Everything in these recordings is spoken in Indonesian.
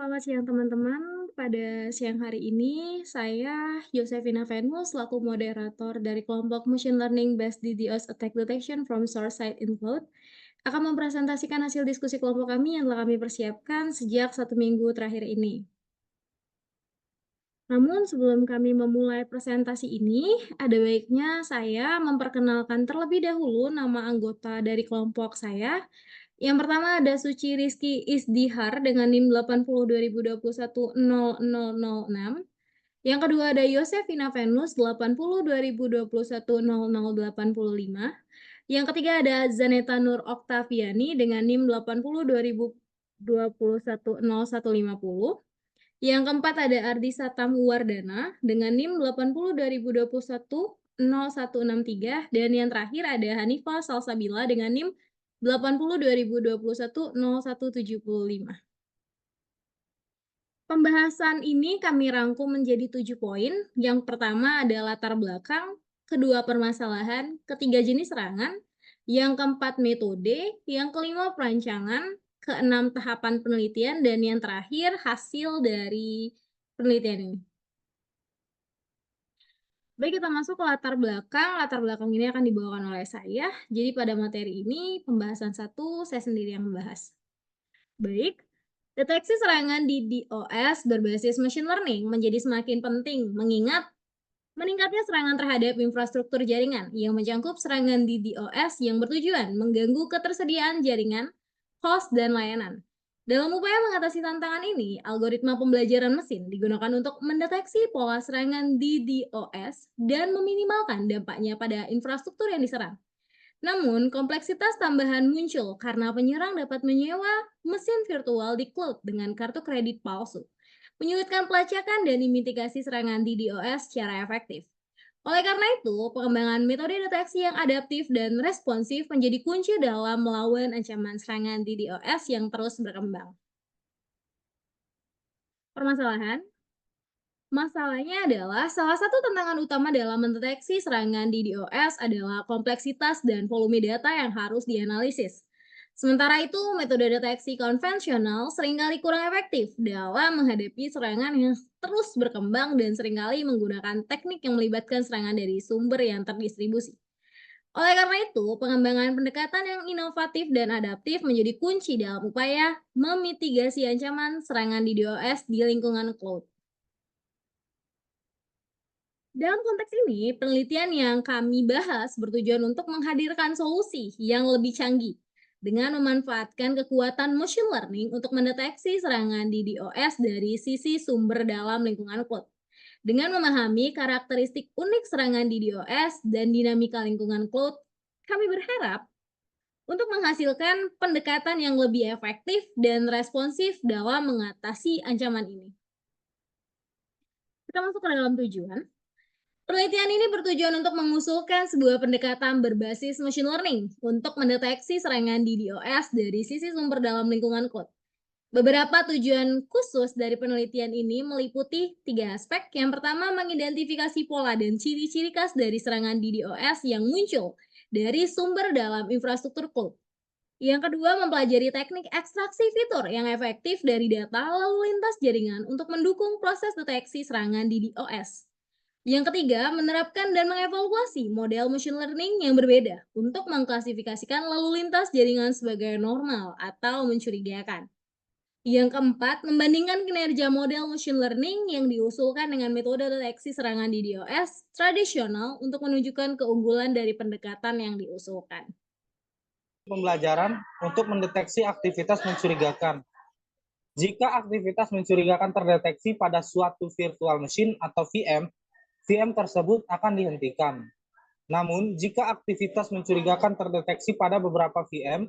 Selamat siang teman-teman. Pada siang hari ini, saya Yosefina Venus selaku moderator dari kelompok Machine Learning Based DDoS Attack Detection from Source Side in Cloud akan mempresentasikan hasil diskusi kelompok kami yang telah kami persiapkan sejak 1 minggu terakhir ini. Namun sebelum kami memulai presentasi ini, ada baiknya saya memperkenalkan terlebih dahulu nama anggota dari kelompok saya. Yang pertama ada Suci Rizky Isdihar dengan NIM 80 2021 00006. Yang kedua ada Yosefina Venus 80 2021 00805. Yang ketiga ada Zaneta Nur Oktaviani dengan NIM 80 2021 00150. Yang keempat ada Ardisa Tamuwardana dengan NIM 80 2021 00163. Dan yang terakhir ada Hanifah Salsabila dengan NIM 80 2021 0175. Pembahasan ini kami rangkum menjadi 7 poin. Yang pertama ada latar belakang, kedua permasalahan, ketiga jenis serangan, yang keempat metode, yang kelima perancangan, keenam tahapan penelitian, dan yang terakhir hasil dari penelitian ini. Baik, kita masuk ke latar belakang. Latar belakang ini akan dibawakan oleh saya. Jadi pada materi ini, pembahasan 1, saya sendiri yang membahas. Baik, deteksi serangan di DOS berbasis machine learning menjadi semakin penting mengingat meningkatnya serangan terhadap infrastruktur jaringan yang mencangkup serangan di DOS yang bertujuan mengganggu ketersediaan jaringan, host, dan layanan. Dalam upaya mengatasi tantangan ini, algoritma pembelajaran mesin digunakan untuk mendeteksi pola serangan di DOS dan meminimalkan dampaknya pada infrastruktur yang diserang. Namun, kompleksitas tambahan muncul karena penyerang dapat menyewa mesin virtual di cloud dengan kartu kredit palsu, menyulitkan pelacakan dan imitigasi serangan di DOS secara efektif. Oleh karena itu, pengembangan metode deteksi yang adaptif dan responsif menjadi kunci dalam melawan ancaman serangan di DOS yang terus berkembang. Permasalahan Masalahnya adalah salah satu tantangan utama dalam mendeteksi serangan di DOS adalah kompleksitas dan volume data yang harus dianalisis. Sementara itu, metode deteksi konvensional seringkali kurang efektif dalam menghadapi serangan yang terus berkembang dan seringkali menggunakan teknik yang melibatkan serangan dari sumber yang terdistribusi. Oleh karena itu, pengembangan pendekatan yang inovatif dan adaptif menjadi kunci dalam upaya memitigasi ancaman serangan di DOS di lingkungan cloud. Dalam konteks ini, penelitian yang kami bahas bertujuan untuk menghadirkan solusi yang lebih canggih dengan memanfaatkan kekuatan machine learning untuk mendeteksi serangan di DOS dari sisi sumber dalam lingkungan cloud. Dengan memahami karakteristik unik serangan di DOS dan dinamika lingkungan cloud, kami berharap untuk menghasilkan pendekatan yang lebih efektif dan responsif dalam mengatasi ancaman ini. Kita masuk ke dalam tujuan. Penelitian ini bertujuan untuk mengusulkan sebuah pendekatan berbasis machine learning untuk mendeteksi serangan DDoS dari sisi sumber dalam lingkungan cloud. Beberapa tujuan khusus dari penelitian ini meliputi 3 aspek. Yang pertama, mengidentifikasi pola dan ciri-ciri khas dari serangan DDoS yang muncul dari sumber dalam infrastruktur cloud. Yang kedua, mempelajari teknik ekstraksi fitur yang efektif dari data lalu lintas jaringan untuk mendukung proses deteksi serangan DDoS. Yang ketiga, menerapkan dan mengevaluasi model machine learning yang berbeda untuk mengklasifikasikan lalu lintas jaringan sebagai normal atau mencurigakan. Yang keempat, membandingkan kinerja model machine learning yang diusulkan dengan metode deteksi serangan di DOS tradisional untuk menunjukkan keunggulan dari pendekatan yang diusulkan. Pembelajaran untuk mendeteksi aktivitas mencurigakan. Jika aktivitas mencurigakan terdeteksi pada suatu virtual machine atau VM tersebut akan dihentikan. Namun, jika aktivitas mencurigakan terdeteksi pada beberapa VM,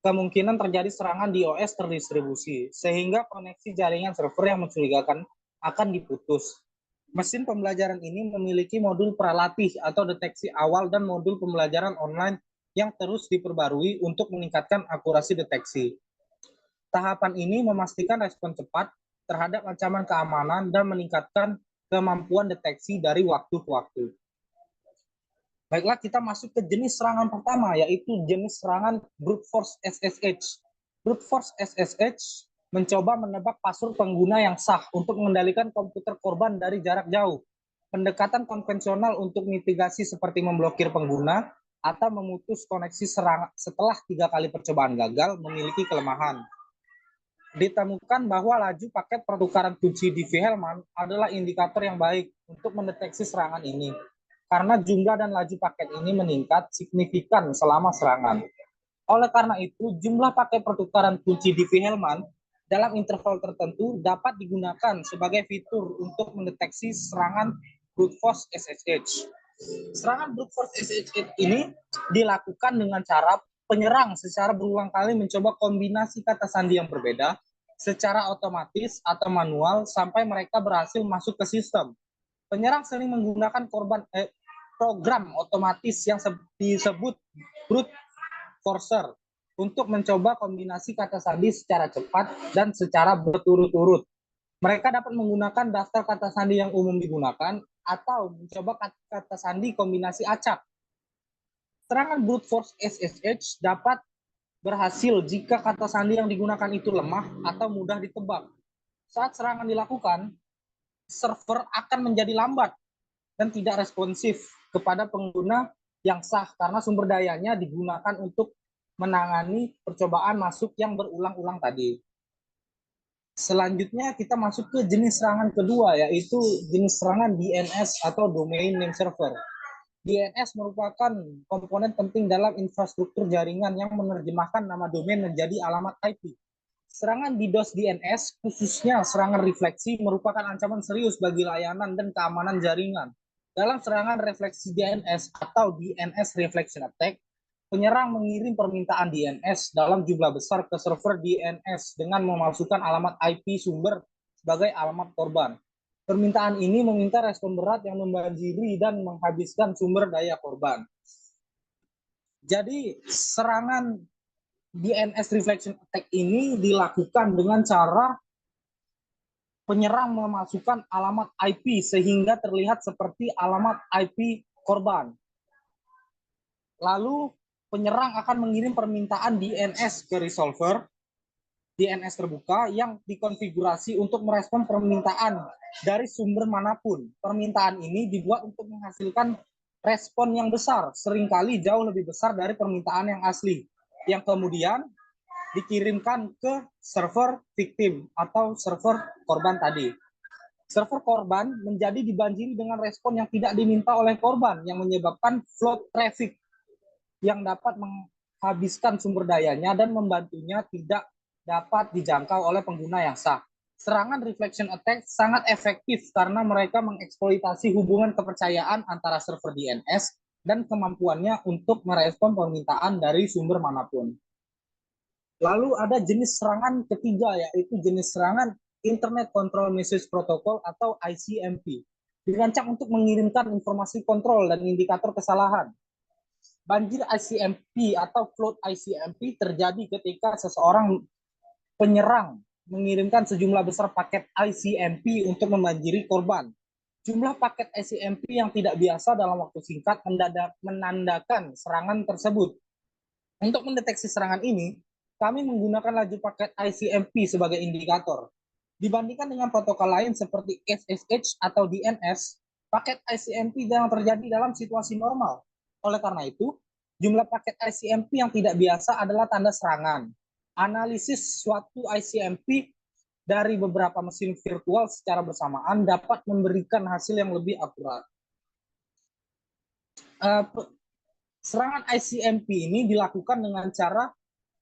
kemungkinan terjadi serangan DOS terdistribusi, sehingga koneksi jaringan server yang mencurigakan akan diputus. Mesin pembelajaran ini memiliki modul pralatih atau deteksi awal dan modul pembelajaran online yang terus diperbarui untuk meningkatkan akurasi deteksi. Tahapan ini memastikan respon cepat terhadap ancaman keamanan dan meningkatkan kemampuan deteksi dari waktu ke waktu. Baiklah, kita masuk ke jenis serangan pertama, yaitu jenis serangan brute force SSH. Brute force SSH mencoba menebak password pengguna yang sah untuk mengendalikan komputer korban dari jarak jauh. Pendekatan konvensional untuk mitigasi seperti memblokir pengguna atau memutus koneksi setelah 3 kali percobaan gagal memiliki kelemahan. Ditemukan bahwa laju paket pertukaran kunci di Hellman adalah indikator yang baik untuk mendeteksi serangan ini, karena jumlah dan laju paket ini meningkat signifikan selama serangan. Oleh karena itu, jumlah paket pertukaran kunci di Hellman dalam interval tertentu dapat digunakan sebagai fitur untuk mendeteksi serangan brute force SSH. Serangan brute force SSH ini dilakukan dengan cara penyerang secara berulang kali mencoba kombinasi kata sandi yang berbeda secara otomatis atau manual sampai mereka berhasil masuk ke sistem. Penyerang sering menggunakan program otomatis yang disebut brute forcer untuk mencoba kombinasi kata sandi secara cepat dan secara berturut-turut. Mereka dapat menggunakan daftar kata sandi yang umum digunakan atau mencoba kata sandi kombinasi acak. Serangan brute force SSH dapat berhasil jika kata sandi yang digunakan itu lemah atau mudah ditebak. Saat serangan dilakukan, server akan menjadi lambat dan tidak responsif kepada pengguna yang sah karena sumber dayanya digunakan untuk menangani percobaan masuk yang berulang-ulang tadi. Selanjutnya kita masuk ke jenis serangan kedua, yaitu jenis serangan DNS atau Domain Name Server. DNS merupakan komponen penting dalam infrastruktur jaringan yang menerjemahkan nama domain menjadi alamat IP. Serangan DDoS DNS, khususnya serangan refleksi, merupakan ancaman serius bagi layanan dan keamanan jaringan. Dalam serangan refleksi DNS atau DNS Reflection Attack, penyerang mengirim permintaan DNS dalam jumlah besar ke server DNS dengan memasukkan alamat IP sumber sebagai alamat korban. Permintaan ini meminta respon berat yang membanjiri dan menghabiskan sumber daya korban. Jadi serangan DNS Reflection Attack ini dilakukan dengan cara penyerang memasukkan alamat IP sehingga terlihat seperti alamat IP korban. Lalu penyerang akan mengirim permintaan DNS ke resolver DNS terbuka yang dikonfigurasi untuk merespon permintaan dari sumber manapun. Permintaan ini dibuat untuk menghasilkan respon yang besar, seringkali jauh lebih besar dari permintaan yang asli, yang kemudian dikirimkan ke server victim atau server korban tadi. Server korban menjadi dibanjiri dengan respon yang tidak diminta oleh korban, yang menyebabkan flood traffic yang dapat menghabiskan sumber dayanya dan membantunya tidak dapat dijangkau oleh pengguna yang sah. Serangan reflection attack sangat efektif karena mereka mengeksploitasi hubungan kepercayaan antara server DNS dan kemampuannya untuk merespon permintaan dari sumber manapun. Lalu ada jenis serangan ketiga, yaitu jenis serangan Internet Control Message Protocol atau ICMP. Dirancang untuk mengirimkan informasi kontrol dan indikator kesalahan. Banjir ICMP atau flood ICMP terjadi ketika seseorang penyerang mengirimkan sejumlah besar paket ICMP untuk membanjiri korban. Jumlah paket ICMP yang tidak biasa dalam waktu singkat menandakan serangan tersebut. Untuk mendeteksi serangan ini, kami menggunakan laju paket ICMP sebagai indikator. Dibandingkan dengan protokol lain seperti SSH atau DNS, paket ICMP jarang terjadi dalam situasi normal. Oleh karena itu, jumlah paket ICMP yang tidak biasa adalah tanda serangan. Analisis suatu ICMP dari beberapa mesin virtual secara bersamaan dapat memberikan hasil yang lebih akurat. Serangan ICMP ini dilakukan dengan cara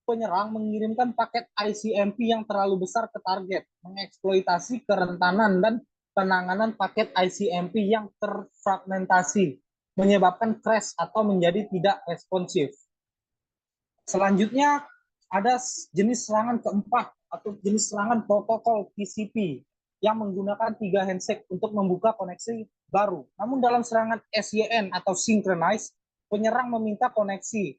penyerang mengirimkan paket ICMP yang terlalu besar ke target, mengeksploitasi kerentanan dan penanganan paket ICMP yang terfragmentasi, menyebabkan crash atau menjadi tidak responsif. Selanjutnya ada jenis serangan keempat atau jenis serangan protokol TCP yang menggunakan 3 handshake untuk membuka koneksi baru. Namun dalam serangan SYN atau synchronize, penyerang meminta koneksi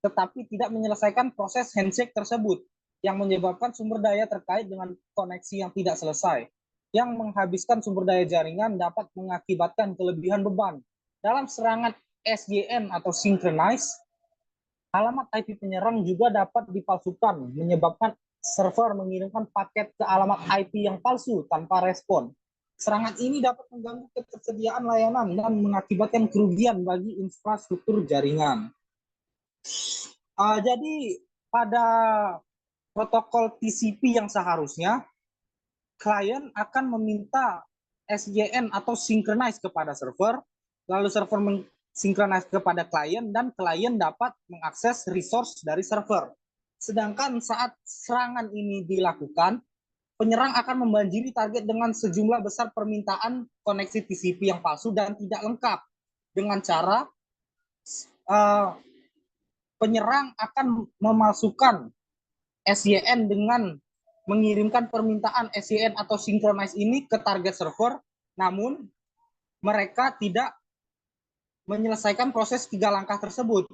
tetapi tidak menyelesaikan proses handshake tersebut yang menyebabkan sumber daya terkait dengan koneksi yang tidak selesai. Yang menghabiskan sumber daya jaringan dapat mengakibatkan kelebihan beban. Dalam serangan SYN atau synchronize, alamat IP penyerang juga dapat dipalsukan, menyebabkan server mengirimkan paket ke alamat IP yang palsu tanpa respon. Serangan ini dapat mengganggu ketersediaan layanan dan mengakibatkan kerugian bagi infrastruktur jaringan. Jadi pada protokol TCP yang seharusnya, klien akan meminta SYN atau synchronize kepada server, lalu server synchronize kepada klien, dan klien dapat mengakses resource dari server. Sedangkan saat serangan ini dilakukan, penyerang akan membanjiri target dengan sejumlah besar permintaan koneksi TCP yang palsu dan tidak lengkap, dengan cara penyerang akan memasukkan SYN dengan mengirimkan permintaan SYN atau synchronize ini ke target server, namun mereka tidak menyelesaikan proses 3 langkah tersebut,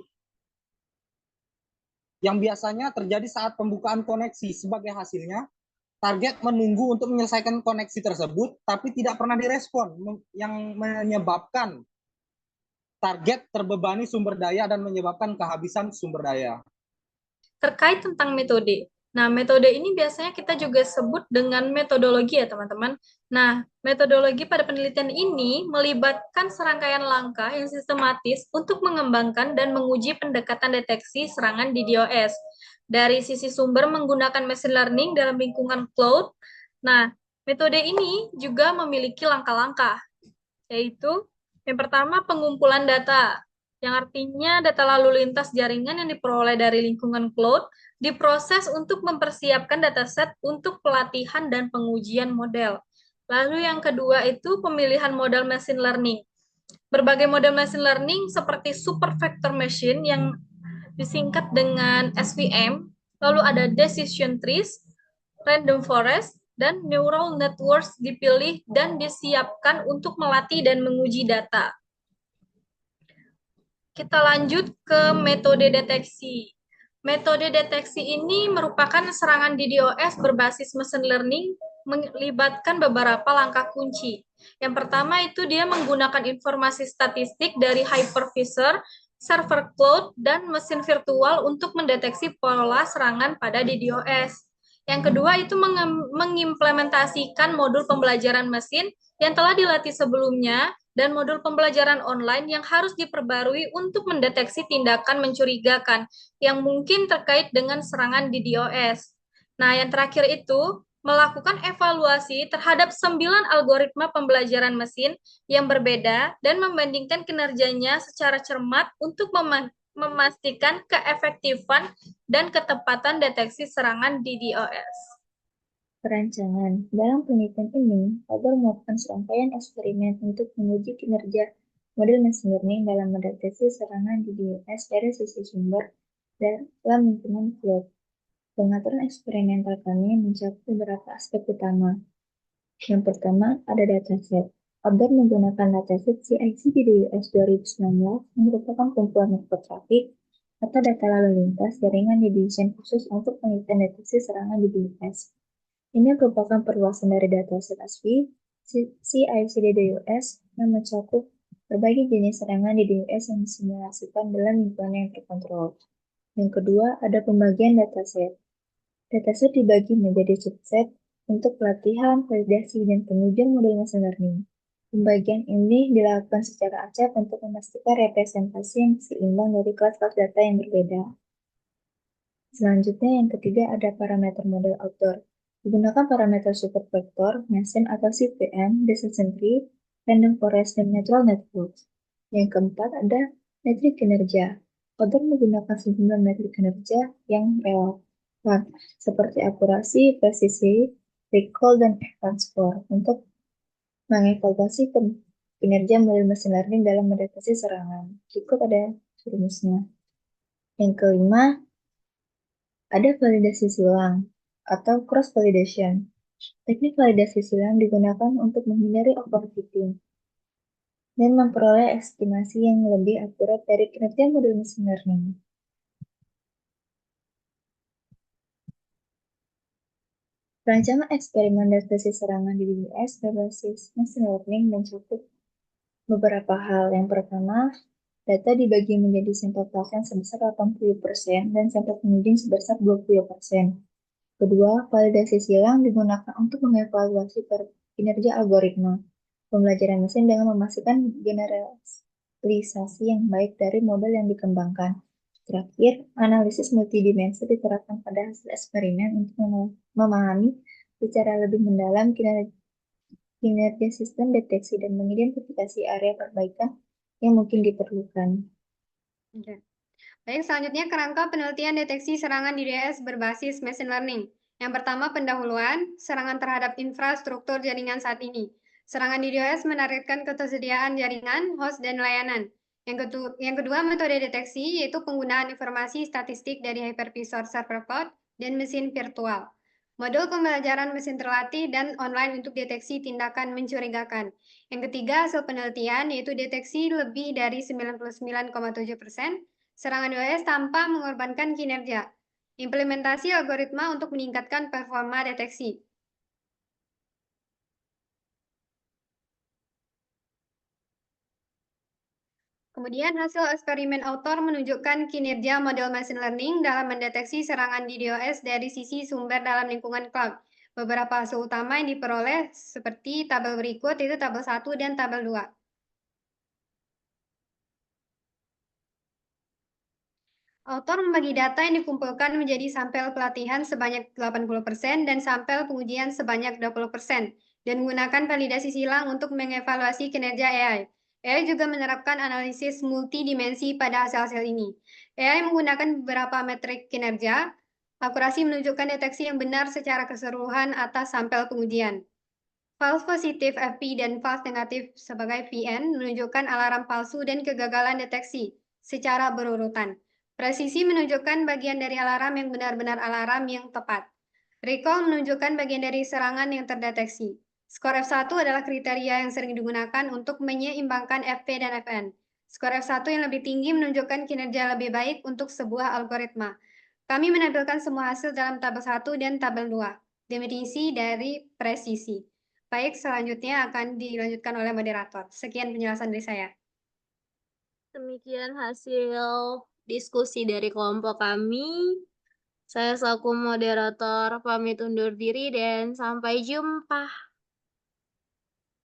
yang biasanya terjadi saat pembukaan koneksi. Sebagai hasilnya, target menunggu untuk menyelesaikan koneksi tersebut, tapi tidak pernah direspon, yang menyebabkan target terbebani sumber daya dan menyebabkan kehabisan sumber daya. Terkait tentang metode. Nah, metode ini biasanya kita juga sebut dengan metodologi ya, teman-teman. Nah, metodologi pada penelitian ini melibatkan serangkaian langkah yang sistematis untuk mengembangkan dan menguji pendekatan deteksi serangan DDoS. Dari sisi sumber menggunakan machine learning dalam lingkungan cloud. Nah, metode ini juga memiliki langkah-langkah, yaitu yang pertama pengumpulan data, yang artinya data lalu lintas jaringan yang diperoleh dari lingkungan cloud diproses untuk mempersiapkan dataset untuk pelatihan dan pengujian model. Lalu yang kedua itu pemilihan model machine learning. Berbagai model machine learning seperti super vector machine yang disingkat dengan SVM, lalu ada decision trees, random forest, dan neural networks dipilih dan disiapkan untuk melatih dan menguji data. Kita lanjut ke metode deteksi. Metode deteksi ini merupakan serangan DDoS berbasis machine learning melibatkan beberapa langkah kunci. Yang pertama itu dia menggunakan informasi statistik dari hypervisor, server cloud, dan mesin virtual untuk mendeteksi pola serangan pada DDoS. Yang kedua itu mengimplementasikan modul pembelajaran mesin yang telah dilatih sebelumnya dan modul pembelajaran online yang harus diperbarui untuk mendeteksi tindakan mencurigakan yang mungkin terkait dengan serangan DDoS. Nah, yang terakhir itu melakukan evaluasi terhadap 9 algoritma pembelajaran mesin yang berbeda dan membandingkan kinerjanya secara cermat untuk memastikan keefektifan dan ketepatan deteksi serangan DDoS. Perancangan. Dalam penelitian ini, Albert melakukan serangkaian eksperimen untuk menguji kinerja model machine learning dalam mendeteksi serangan DDoS dari sisi sumber dalam lingkungan cloud. Pengaturan eksperimental kami mencakup beberapa aspek utama. Yang pertama, ada dataset. Albert menggunakan dataset CIC DDoS 2019 yang merupakan kumpulan network traffic atau data lalu lintas jaringan didesain khusus untuk penelitian deteksi serangan DDoS. Ini merupakan perluasan dari dataset ASCII CICD-DDoS yang mencakup berbagai jenis serangan DDoS yang disimulasikan dalam lingkungan yang terkontrol. Yang kedua, ada pembagian dataset. Dataset dibagi menjadi subset untuk pelatihan, validasi, dan pengujian model machine learning. Pembagian ini dilakukan secara acak untuk memastikan representasi yang seimbang dari kelas-kelas data yang berbeda. Selanjutnya, yang ketiga ada parameter model outdoor. Digunakan parameter super vector, mesin atau CVM, decision tree, random forest, dan neural networks. Yang keempat ada metrik kinerja. Outdoor menggunakan sejumlah metrik kinerja yang relevan, seperti akurasi, presisi, recall, dan advance score untuk mengevaluasi kinerja model machine learning dalam mendeteksi serangan. Berikut ada rumusnya. Yang kelima, ada validasi silang atau cross-validation. Teknik validasi silang digunakan untuk menghindari overfitting dan memperoleh estimasi yang lebih akurat dari kinerja model machine learning. Rancangan eksperimen deteksi serangan DDoS berbasis machine learning mencakup beberapa hal. Yang pertama, data dibagi menjadi sampel pasien sebesar 80% dan sampel penguji sebesar 20%. Kedua, validasi silang digunakan untuk mengevaluasi kinerja algoritma pembelajaran mesin dengan memastikan generalisasi yang baik dari model yang dikembangkan. Terakhir, analisis multidimensi diterapkan pada hasil eksperimen untuk memahami secara lebih mendalam kinerja sistem deteksi dan mengidentifikasi area perbaikan yang mungkin diperlukan. Oke. Baik, selanjutnya kerangka penelitian deteksi serangan DDoS berbasis machine learning. Yang pertama, pendahuluan, serangan terhadap infrastruktur jaringan saat ini. Serangan DDoS menargetkan ketersediaan jaringan, host, dan layanan. Yang kedua, metode deteksi, yaitu penggunaan informasi statistik dari hypervisor server cloud dan mesin virtual. Modul pembelajaran mesin terlatih dan online untuk deteksi tindakan mencurigakan. Yang ketiga, hasil penelitian, yaitu deteksi lebih dari 99,7%, serangan DDoS tanpa mengorbankan kinerja. Implementasi algoritma untuk meningkatkan performa deteksi. Kemudian hasil eksperimen autor menunjukkan kinerja model machine learning dalam mendeteksi serangan DDoS dari sisi sumber dalam lingkungan cloud. Beberapa hasil utama yang diperoleh seperti tabel berikut, yaitu tabel 1 dan tabel 2. Autor membagi data yang dikumpulkan menjadi sampel pelatihan sebanyak 80% dan sampel pengujian sebanyak 20%, dan menggunakan validasi silang untuk mengevaluasi kinerja AI. AI juga menerapkan analisis multidimensi pada hasil-hasil ini. AI menggunakan beberapa metrik kinerja, akurasi menunjukkan deteksi yang benar secara keseluruhan atas sampel pengujian. False positif FP dan false negatif sebagai VN menunjukkan alarm palsu dan kegagalan deteksi secara berurutan. Presisi menunjukkan bagian dari alarm yang benar-benar alarm yang tepat. Recall menunjukkan bagian dari serangan yang terdeteksi. Skor F1 adalah kriteria yang sering digunakan untuk menyeimbangkan FP dan FN. Skor F1 yang lebih tinggi menunjukkan kinerja lebih baik untuk sebuah algoritma. Kami menampilkan semua hasil dalam tabel 1 dan tabel 2. Definisi dari presisi. Baik, selanjutnya akan dilanjutkan oleh moderator. Sekian penjelasan dari saya. Demikian hasil diskusi dari kelompok kami. Saya selaku moderator pamit undur diri dan sampai jumpa.